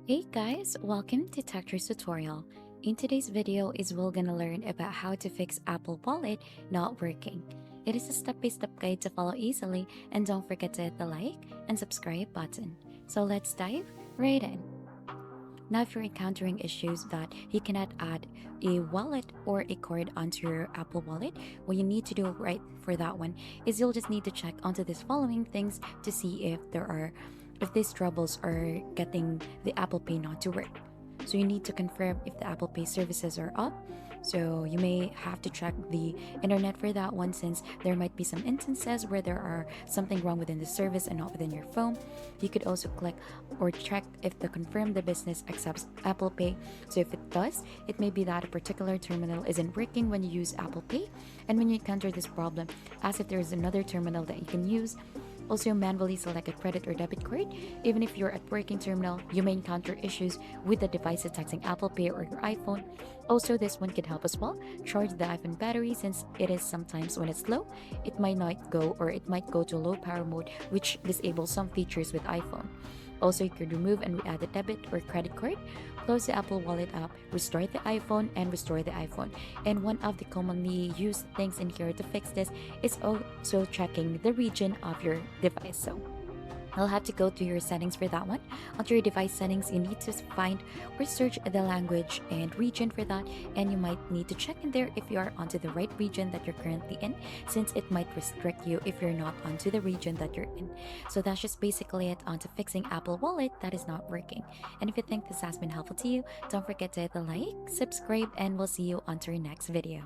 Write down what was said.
Hey guys, welcome to Tech tutorial. In today's video we're gonna learn about how to fix Apple Wallet not working. It is a step-by-step guide to follow easily, and don't forget to hit the like and subscribe button. So let's dive right in. Now, if you're encountering issues that you cannot add a wallet or a card onto your Apple Wallet, what you need to do right for that one is you'll just need to check onto these following things to see if these troubles are getting the Apple Pay not to work. So you need to confirm if the Apple Pay services are up. So you may have to check the internet for that one, since there might be some instances where there are something wrong within the service and not within your phone. You could also click or check if the confirm the business accepts Apple Pay. So if it does, it may be that a particular terminal isn't working when you use Apple Pay. And when you encounter this problem, ask if there is another terminal that you can use. Also, manually select a credit or debit card. Even if you're at working terminal, you may encounter issues with the device detecting Apple Pay or your iPhone. Also, this one can help as well. Charge the iPhone battery, since it is sometimes when it's low, it might not go, or it might go to low power mode, which disables some features with iPhone. Also, you could remove and re-add the debit or credit card, close the Apple Wallet app, restore the iPhone, and restore the iPhone. And one of the commonly used things in here to fix this is also checking the region of your device. So I'll have to go to your settings for that one. Onto your device settings, you need to find or search the language and region for that. And you might need to check in there if you are onto the right region that you're currently in, since it might restrict you if you're not onto the region that you're in. So that's just basically it onto fixing Apple Wallet that is not working. And if you think this has been helpful to you, don't forget to hit the like, subscribe, and we'll see you onto our next video.